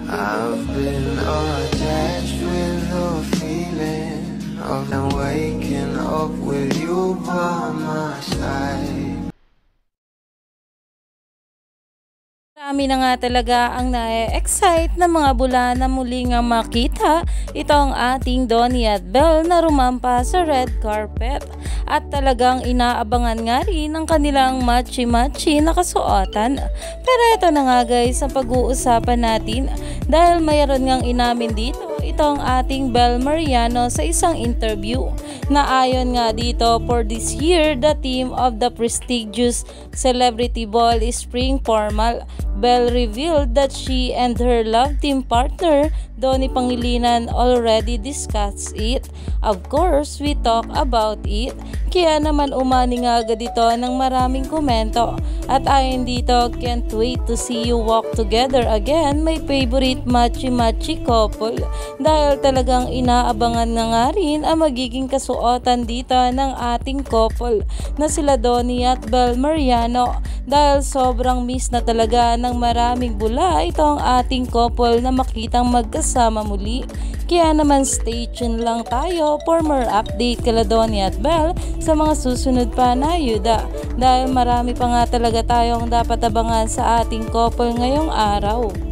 I've been attached with the feeling of waking up with you by my side. Marami na nga talaga ang na-excite na mga bula na muli nga makita itong ating Donnie at Belle na rumampa sa red carpet at talagang inaabangan nga rin ang kanilang matchy-matchy na kasuotan. Pero ito na nga guys ang pag-uusapan natin dahil mayroon ngang inamin dito itong ating Belle Mariano sa isang interview na ayon nga dito for this year the theme of the prestigious celebrity ball is spring formal. Belle revealed that she and her love team partner Donnie Pangilinan already discussed it. Of course, we talk about it. Kaya naman umani nga agad ito ng maraming komento. At ayon dito, can't wait to see you walk together again, my favorite matchy-matchy couple. Dahil talagang inaabangan na nga rin ang magiging kasuotan dito ng ating couple na sila Donnie at Belle Mariano. Dahil sobrang miss na talaga ng maraming bula itong ating couple na makitang magkasama muli. Kaya naman stay tuned lang tayo for more update kala Donnie at Belle sa mga susunod pa na ayuda. Dahil marami pa nga talaga tayong dapat abangan sa ating couple ngayong araw.